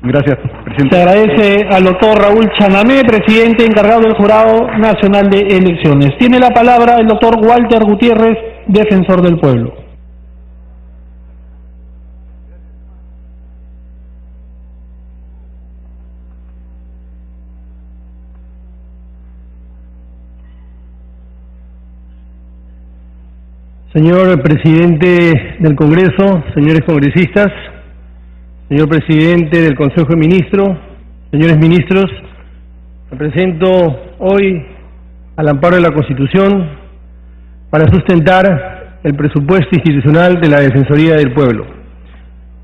Gracias, presidente. Se agradece al doctor Raúl Chanamé, presidente encargado del Jurado Nacional de Elecciones. Tiene la palabra el doctor Walter Gutiérrez, defensor del pueblo. Señor presidente del Congreso, señores congresistas, señor presidente del Consejo de Ministros, señores ministros, me presento hoy al amparo de la Constitución para sustentar el presupuesto institucional de la Defensoría del Pueblo.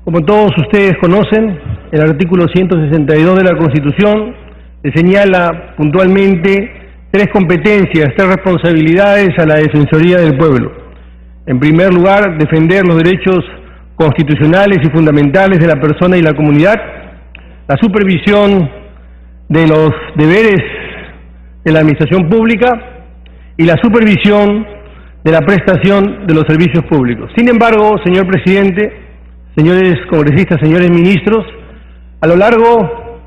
Como todos ustedes conocen, el artículo 162 de la Constitución le señala puntualmente tres competencias, tres responsabilidades a la Defensoría del Pueblo. En primer lugar, defender los derechos constitucionales y fundamentales de la persona y la comunidad, la supervisión de los deberes de la administración pública y la supervisión de la prestación de los servicios públicos. Sin embargo, señor presidente, señores congresistas, señores ministros, a lo largo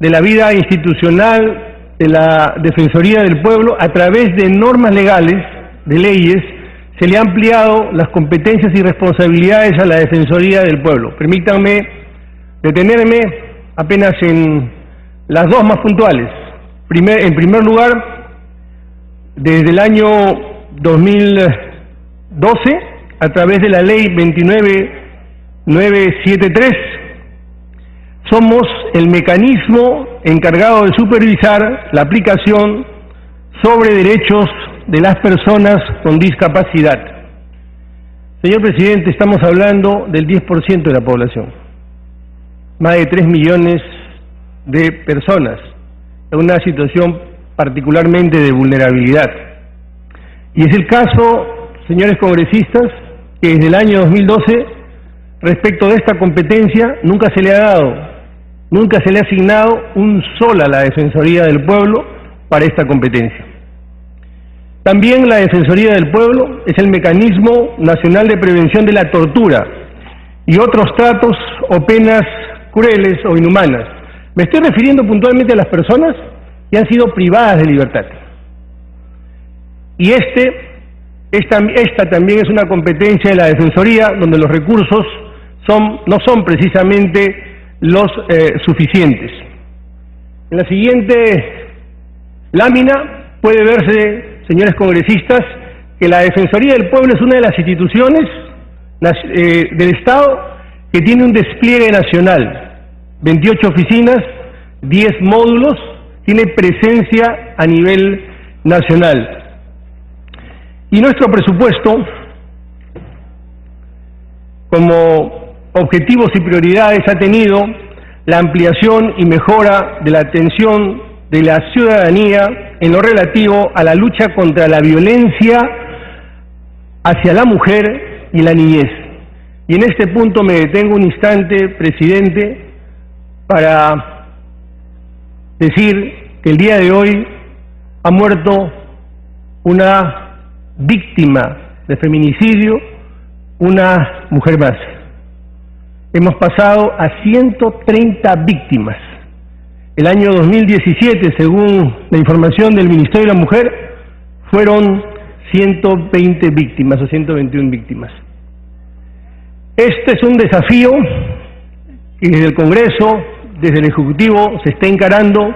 de la vida institucional de la Defensoría del Pueblo, a través de normas legales, de leyes, se le han ampliado las competencias y responsabilidades a la Defensoría del Pueblo. Permítanme detenerme apenas en las dos más puntuales. En primer lugar, desde el año 2012, a través de la Ley 29973, somos el mecanismo encargado de supervisar la aplicación sobre derechos de las personas con discapacidad. Señor presidente, estamos hablando del 10% de la población, más de 3 millones de personas en una situación particularmente de vulnerabilidad. Y es el caso, señores congresistas, que desde el año 2012, respecto de esta competencia, nunca se le ha asignado un solo a la Defensoría del Pueblo para esta competencia. También la Defensoría del Pueblo es el mecanismo nacional de prevención de la tortura y otros tratos o penas crueles o inhumanas. Me estoy refiriendo puntualmente a las personas que han sido privadas de libertad. Y esta también es una competencia de la Defensoría, donde los recursos no son precisamente los suficientes. En la siguiente lámina puede verse, señores congresistas, que la Defensoría del Pueblo es una de las instituciones del Estado que tiene un despliegue nacional, 28 oficinas, 10 módulos, tiene presencia a nivel nacional. Y nuestro presupuesto, como objetivos y prioridades, ha tenido la ampliación y mejora de la atención de la ciudadanía en lo relativo a la lucha contra la violencia hacia la mujer y la niñez. Y en este punto me detengo un instante, presidente, para decir que el día de hoy ha muerto una víctima de feminicidio, una mujer más. Hemos pasado a 130 víctimas. El año 2017, según la información del Ministerio de la Mujer, fueron 120 víctimas o 121 víctimas. Este es un desafío que desde el Congreso, desde el Ejecutivo, se está encarando,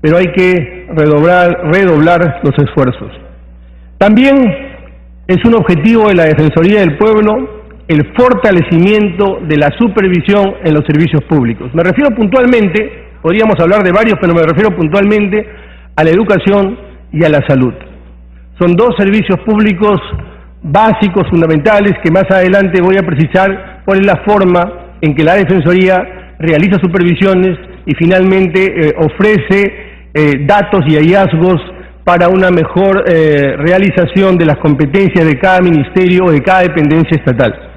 pero hay que redoblar los esfuerzos. También es un objetivo de la Defensoría del Pueblo el fortalecimiento de la supervisión en los servicios públicos. Me refiero puntualmente, podríamos hablar de varios, pero me refiero puntualmente a la educación y a la salud. Son dos servicios públicos básicos, fundamentales, que más adelante voy a precisar cuál es la forma en que la Defensoría realiza supervisiones y finalmente ofrece datos y hallazgos para una mejor realización de las competencias de cada ministerio o de cada dependencia estatal.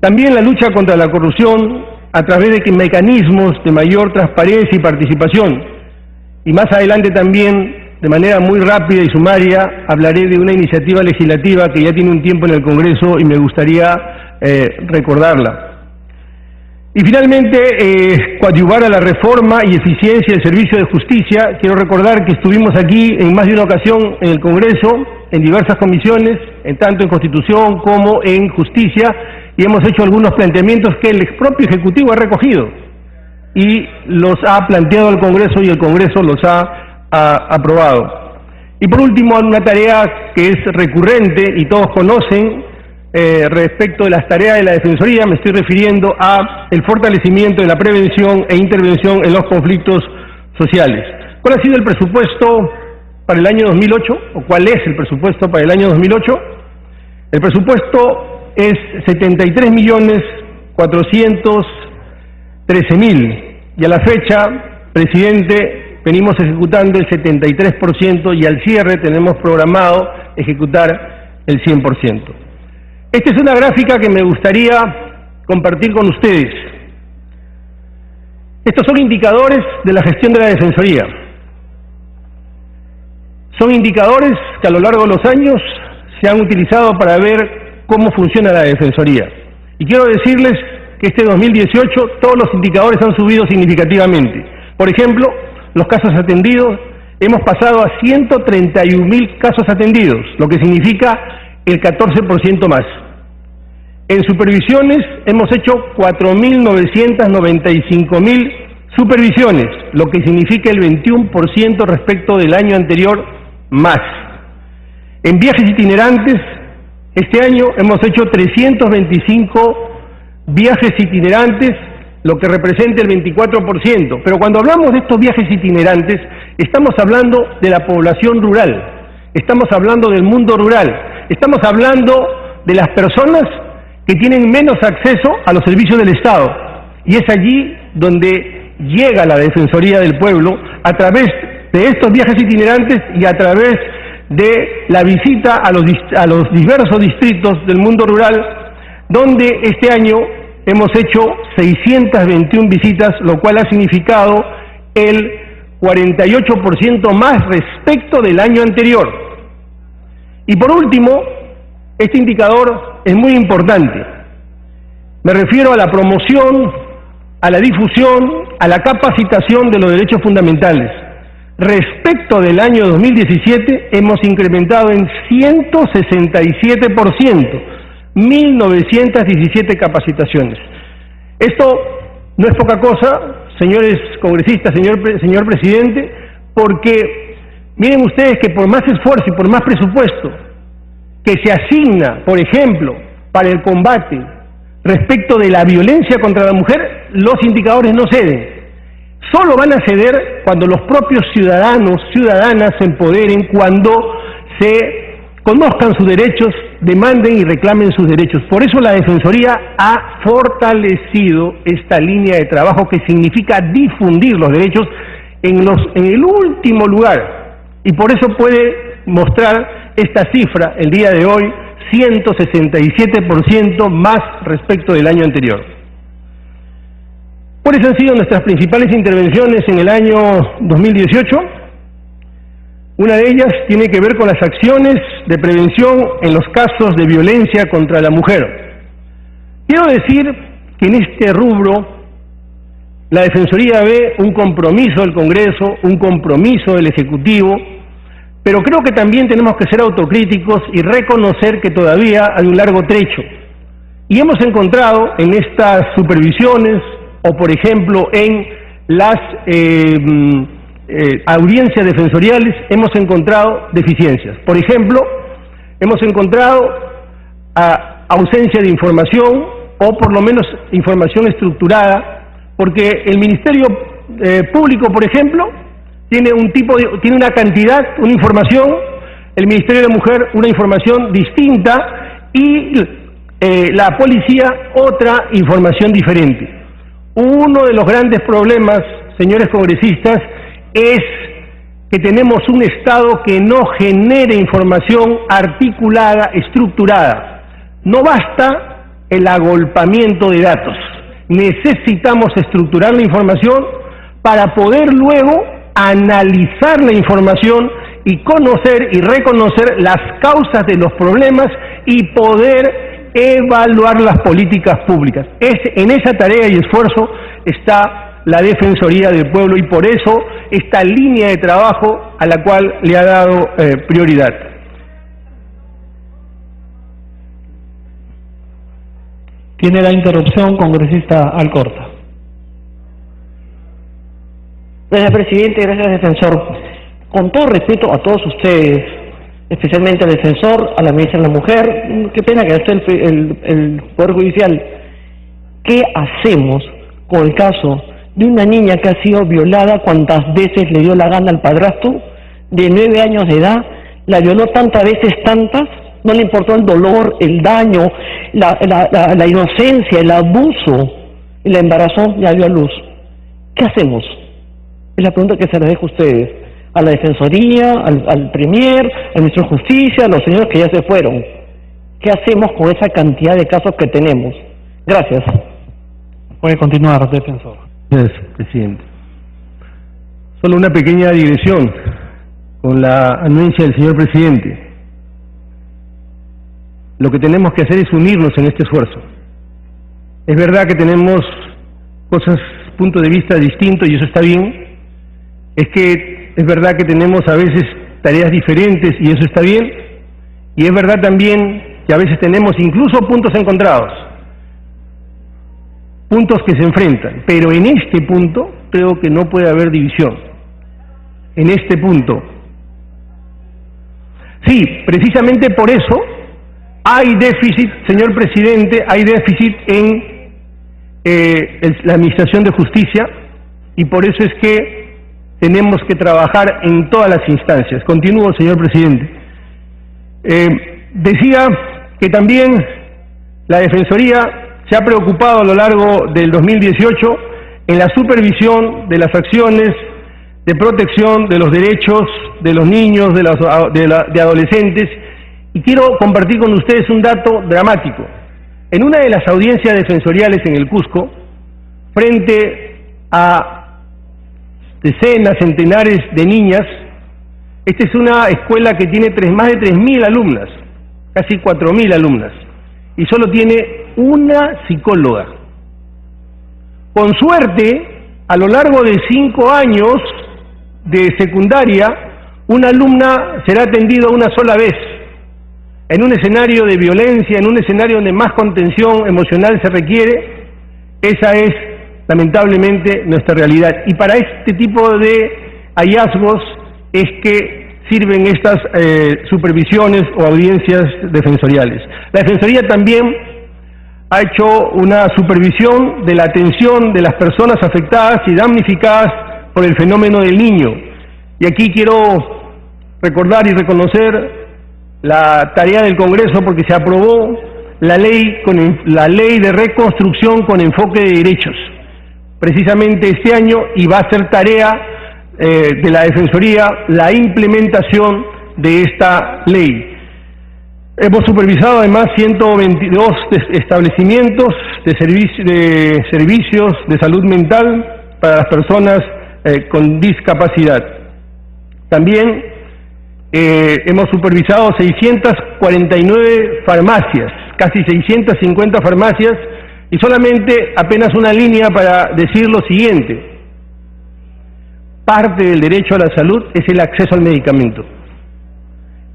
También la lucha contra la corrupción a través de mecanismos de mayor transparencia y participación. Y más adelante también, de manera muy rápida y sumaria, hablaré de una iniciativa legislativa que ya tiene un tiempo en el Congreso y me gustaría recordarla. Y finalmente, coadyuvar a la reforma y eficiencia del servicio de justicia. Quiero recordar que estuvimos aquí en más de una ocasión en el Congreso, en diversas comisiones, tanto en Constitución como en Justicia, y hemos hecho algunos planteamientos que el propio Ejecutivo ha recogido y los ha planteado al Congreso y el Congreso los ha aprobado. Y por último, una tarea que es recurrente y todos conocen, respecto de las tareas de la Defensoría, me estoy refiriendo a el fortalecimiento de la prevención e intervención en los conflictos sociales. ¿Cuál ha sido el presupuesto para el año 2008? ¿O cuál es el presupuesto para el año 2008? El presupuesto es 73.413.000 y a la fecha, presidente, venimos ejecutando el 73% y al cierre tenemos programado ejecutar el 100%. Esta es una gráfica que me gustaría compartir con ustedes. Estos son indicadores de la gestión de la Defensoría. Son indicadores que a lo largo de los años se han utilizado para ver cómo funciona la Defensoría. Y quiero decirles que este 2018 todos los indicadores han subido significativamente. Por ejemplo, los casos atendidos, hemos pasado a 131.000 casos atendidos, lo que significa el 14% más. En supervisiones hemos hecho 4.995.000 supervisiones, lo que significa el 21% respecto del año anterior más. En viajes itinerantes, este año hemos hecho 325 viajes itinerantes, lo que representa el 24%. Pero cuando hablamos de estos viajes itinerantes, estamos hablando de la población rural, estamos hablando del mundo rural, estamos hablando de las personas que tienen menos acceso a los servicios del Estado. Y es allí donde llega la Defensoría del Pueblo a través de estos viajes itinerantes y a través de la visita a los diversos distritos del mundo rural, donde este año hemos hecho 621 visitas, lo cual ha significado el 48% más respecto del año anterior. Y por último, este indicador es muy importante. Me refiero a la promoción, a la difusión, a la capacitación de los derechos fundamentales. Respecto del año 2017 hemos incrementado en 167%, 1.917 capacitaciones. Esto no es poca cosa, señores congresistas, señor presidente, porque miren ustedes que por más esfuerzo y por más presupuesto que se asigna, por ejemplo, para el combate respecto de la violencia contra la mujer, los indicadores no ceden. Solo van a ceder cuando los propios ciudadanos, ciudadanas se empoderen, cuando se conozcan sus derechos, demanden y reclamen sus derechos. Por eso la Defensoría ha fortalecido esta línea de trabajo que significa difundir los derechos en el último lugar. Y por eso puede mostrar esta cifra el día de hoy, 167% más respecto del año anterior. ¿Cuáles han sido nuestras principales intervenciones en el año 2018? Una de ellas tiene que ver con las acciones de prevención en los casos de violencia contra la mujer. Quiero decir que en este rubro la Defensoría ve un compromiso del Congreso, un compromiso del Ejecutivo, pero creo que también tenemos que ser autocríticos y reconocer que todavía hay un largo trecho. Y hemos encontrado en estas supervisiones, o por ejemplo en las audiencias defensoriales, hemos encontrado deficiencias. Por ejemplo, hemos encontrado ausencia de información, o por lo menos información estructurada, porque el Ministerio Público, por ejemplo, tiene una cantidad, una información, el Ministerio de la Mujer una información distinta y la policía otra información diferente. Uno de los grandes problemas, señores congresistas, es que tenemos un Estado que no genere información articulada, estructurada. No basta el agolpamiento de datos. Necesitamos estructurar la información para poder luego analizar la información y conocer y reconocer las causas de los problemas y poder evaluar las políticas públicas. En esa tarea y esfuerzo está la Defensoría del Pueblo y por eso esta línea de trabajo a la cual le ha dado prioridad. Tiene la interrupción, congresista Alcorta. Gracias, presidente. Gracias, defensor. Con todo respeto a todos ustedes, especialmente al defensor, a la ministra de la Mujer, qué pena que esté el Poder Judicial. ¿Qué hacemos con el caso de una niña que ha sido violada cuantas veces le dio la gana al padrastro, de 9 años de edad, la violó tantas veces, no le importó el dolor, el daño, la inocencia, el abuso, y la embarazó, ya dio a luz? ¿Qué hacemos? Es la pregunta que se les dejo a ustedes, a la Defensoría, al Premier, al Ministro de Justicia, a los señores que ya se fueron. ¿Qué hacemos con esa cantidad de casos que tenemos? Gracias. Puede continuar, defensor. Gracias, presidente. Solo una pequeña digresión con la anuencia del señor presidente. Lo que tenemos que hacer es unirnos en este esfuerzo. Es verdad que tenemos puntos de vista distintos y eso está bien. Es verdad que tenemos a veces tareas diferentes y eso está bien. Y es verdad también que a veces tenemos incluso puntos encontrados, puntos que se enfrentan. Pero en este punto creo que no puede haber división. En este punto. Sí, precisamente por eso hay déficit, señor presidente, hay déficit en la Administración de Justicia y por eso es que tenemos que trabajar en todas las instancias. Continúo, señor presidente. Decía que también la Defensoría se ha preocupado a lo largo del 2018 en la supervisión de las acciones de protección de los derechos de los niños, de adolescentes, y quiero compartir con ustedes un dato dramático. En una de las audiencias defensoriales en el Cusco, frente a decenas, centenares de niñas, esta es una escuela que tiene más de 3.000 alumnas, casi 4.000 alumnas, y solo tiene una psicóloga. Con suerte, a lo largo de 5 años de secundaria, una alumna será atendida una sola vez, en un escenario de violencia, en un escenario donde más contención emocional se requiere. Esa es, lamentablemente, nuestra realidad. Y para este tipo de hallazgos es que sirven estas supervisiones o audiencias defensoriales. La Defensoría también ha hecho una supervisión de la atención de las personas afectadas y damnificadas por el fenómeno del niño. Y aquí quiero recordar y reconocer la tarea del Congreso porque se aprobó la ley de reconstrucción con enfoque de derechos, precisamente este año, y va a ser tarea de la Defensoría la implementación de esta ley. Hemos supervisado además 122 establecimientos de servicios de salud mental para las personas con discapacidad. También hemos supervisado 649 farmacias, casi 650 farmacias, y solamente apenas una línea para decir lo siguiente: parte del derecho a la salud es el acceso al medicamento.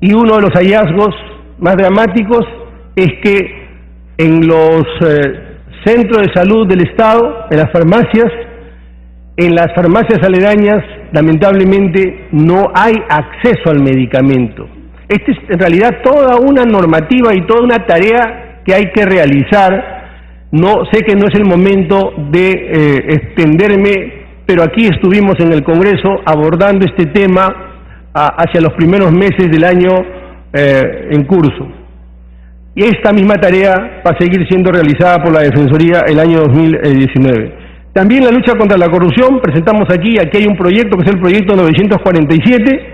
Y uno de los hallazgos más dramáticos es que en los centros de salud del Estado, en las farmacias aledañas, lamentablemente no hay acceso al medicamento. Esta es en realidad toda una normativa y toda una tarea que hay que realizar. No sé que no es el momento de extenderme, pero aquí estuvimos en el Congreso abordando este tema hacia los primeros meses del año en curso. Y esta misma tarea va a seguir siendo realizada por la Defensoría el año 2019. También la lucha contra la corrupción, presentamos aquí hay un proyecto que es el proyecto 947,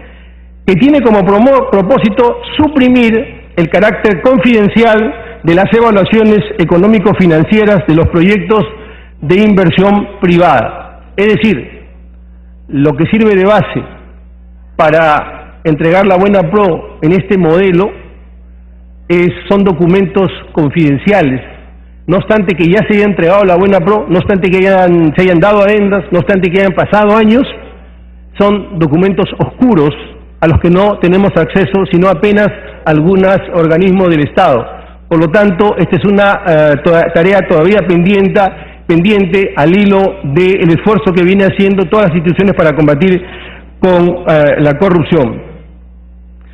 que tiene como propósito suprimir el carácter confidencial de las evaluaciones económico-financieras de los proyectos de inversión privada. Es decir, lo que sirve de base para entregar la buena pro en este modelo son documentos confidenciales. No obstante que ya se haya entregado la buena pro, no obstante que se hayan dado adendas, no obstante que hayan pasado años, son documentos oscuros a los que no tenemos acceso, sino apenas algunos organismos del Estado. Por lo tanto, esta es una tarea todavía pendiente al hilo del esfuerzo que viene haciendo todas las instituciones para combatir con la corrupción.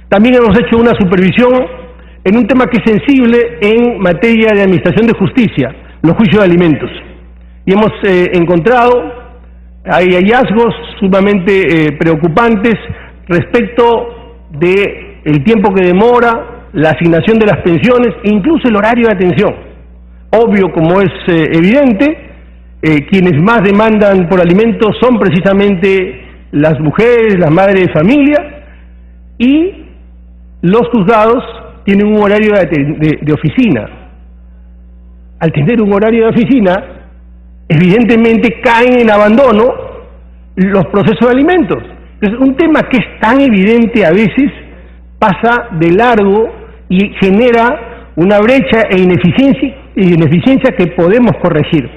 También hemos hecho una supervisión en un tema que es sensible en materia de administración de justicia, los juicios de alimentos. Y hemos encontrado, hay hallazgos sumamente preocupantes respecto de el tiempo que demora, la asignación de las pensiones e incluso el horario de atención. Obvio, como es evidente, quienes más demandan por alimentos son precisamente las mujeres, las madres de familia, y los juzgados tienen un horario de oficina. Al tener un horario de oficina, evidentemente caen en abandono los procesos de alimentos. Entonces, un tema que es tan evidente a veces pasa de largo y genera una brecha e ineficiencia que podemos corregir.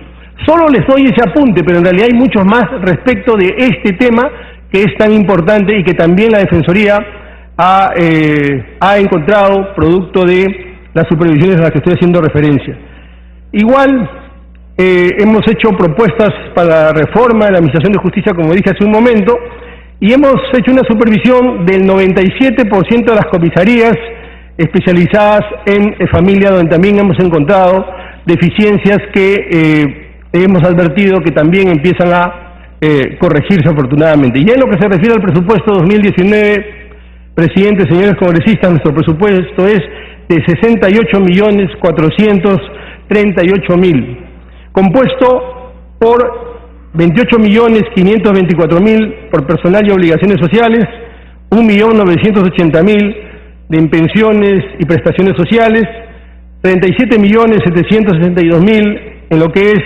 Solo les doy ese apunte, pero en realidad hay muchos más respecto de este tema que es tan importante y que también la Defensoría ha encontrado producto de las supervisiones a las que estoy haciendo referencia. Igual hemos hecho propuestas para la reforma de la Administración de Justicia, como dije hace un momento, y hemos hecho una supervisión del 97% de las comisarías especializadas en familia, donde también hemos encontrado deficiencias que hemos advertido que también empiezan a corregirse afortunadamente. Y en lo que se refiere al presupuesto 2019, presidente, señores congresistas, nuestro presupuesto es de 68.438.000, compuesto por 28.524.000 por personal y obligaciones sociales, 1.980.000 de pensiones y prestaciones sociales, 37.762.000 en lo que es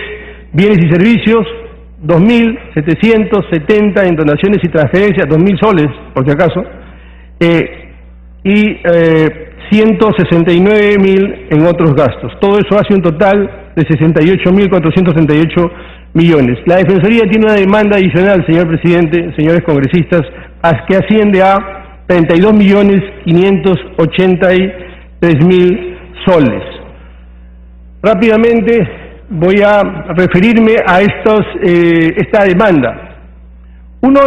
bienes y servicios, 2.770 en donaciones y transferencias, 2.000 soles, por si acaso, y 169.000 en otros gastos. Todo eso hace un total de 68.438 millones. La Defensoría tiene una demanda adicional, señor presidente, señores congresistas, que asciende a 32.583.000 soles. Rápidamente voy a referirme a esta demanda. Uno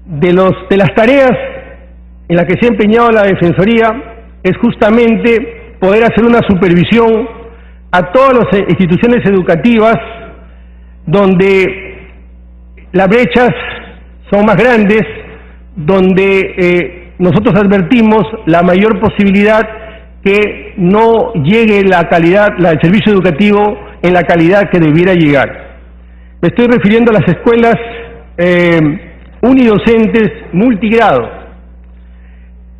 de las tareas en las que se ha empeñado la Defensoría es justamente poder hacer una supervisión a todas las instituciones educativas donde las brechas son más grandes, donde nosotros advertimos la mayor posibilidad que no llegue la calidad, el servicio educativo en la calidad que debiera llegar. Me estoy refiriendo a las escuelas unidocentes multigrado.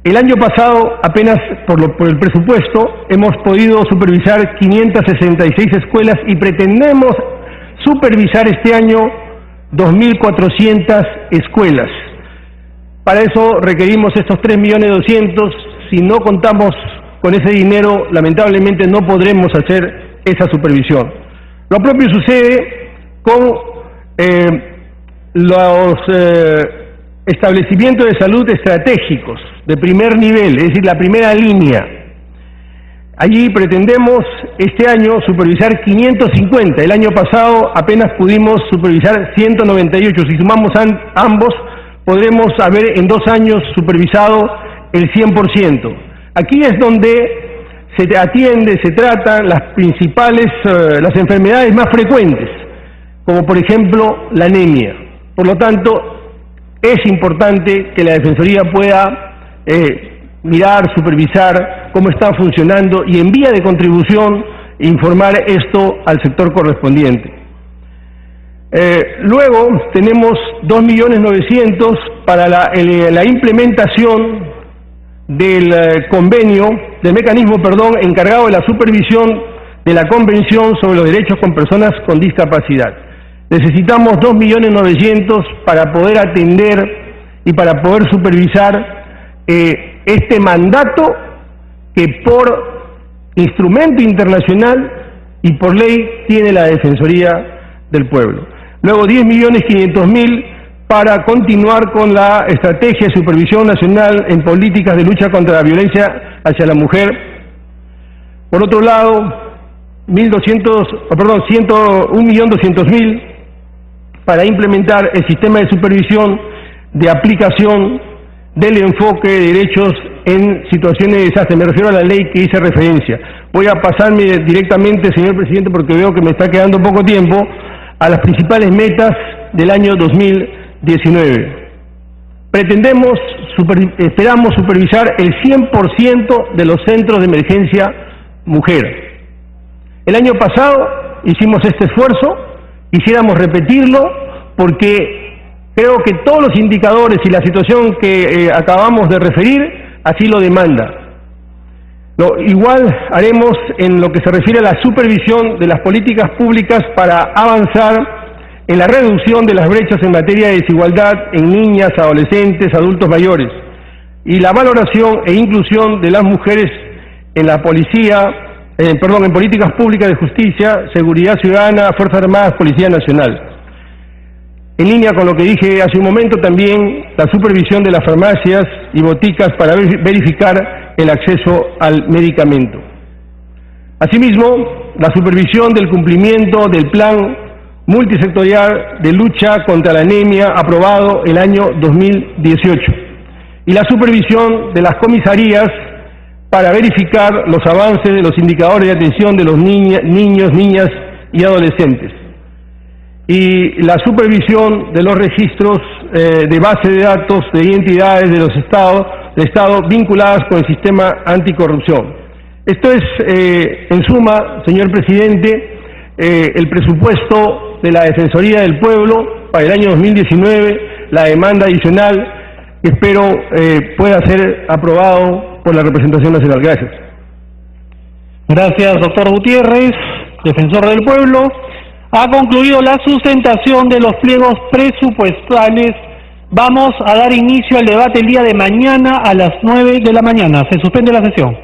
El año pasado, apenas por el presupuesto, hemos podido supervisar 566 escuelas y pretendemos supervisar este año 2.400 escuelas. Para eso requerimos estos 3.200.000. Si no contamos con ese dinero, lamentablemente no podremos hacer esa supervisión. Lo propio sucede con los establecimientos de salud estratégicos de primer nivel, es decir, la primera línea. Allí pretendemos este año supervisar 550. El año pasado apenas pudimos supervisar 198. Si sumamos ambos, podremos haber en 2 años supervisado el 100%. Aquí es donde se tratan las principales, las enfermedades más frecuentes, como por ejemplo la anemia. Por lo tanto, es importante que la Defensoría pueda mirar, supervisar cómo está funcionando y en vía de contribución informar esto al sector correspondiente. Luego tenemos 2.900.000 para la implementación del mecanismo encargado de la supervisión de la Convención sobre los Derechos con Personas con Discapacidad. Necesitamos 2.900.000 para poder atender y para poder supervisar este mandato que por instrumento internacional y por ley tiene la Defensoría del Pueblo. Luego 10.500.000 para continuar con la estrategia de supervisión nacional en políticas de lucha contra la violencia hacia la mujer. Por otro lado, 101.200.000 para implementar el sistema de supervisión de aplicación del enfoque de derechos en situaciones de desastre. Me refiero a la ley que hice referencia. Voy a pasarme directamente, señor presidente, porque veo que me está quedando poco tiempo, a las principales metas del año 2019. Esperamos supervisar el 100% de los centros de emergencia mujer. El año pasado hicimos este esfuerzo, quisiéramos repetirlo porque creo que todos los indicadores y la situación que acabamos de referir así lo demanda. Igual haremos en lo que se refiere a la supervisión de las políticas públicas para avanzar en la reducción de las brechas en materia de desigualdad en niñas, adolescentes, adultos mayores, y la valoración e inclusión de las mujeres en la policía, en políticas públicas de justicia, seguridad ciudadana, Fuerzas Armadas, Policía Nacional. En línea con lo que dije hace un momento, también la supervisión de las farmacias y boticas para verificar el acceso al medicamento. Asimismo, la supervisión del cumplimiento del Plan Multisectorial de Lucha contra la Anemia aprobado el año 2018 y la supervisión de las comisarías para verificar los avances de los indicadores de atención de los niños, niñas y adolescentes, y la supervisión de los registros de base de datos de identidades de los Estado vinculadas con el sistema anticorrupción. Esto es, en suma, señor presidente, el presupuesto de la Defensoría del Pueblo para el año 2019, la demanda adicional que espero pueda ser aprobado por la representación nacional. Gracias. Gracias, doctor Gutiérrez, defensor del pueblo. Ha concluido la sustentación de los pliegos presupuestales. Vamos a dar inicio al debate el día de mañana a las 9 de la mañana. Se suspende la sesión.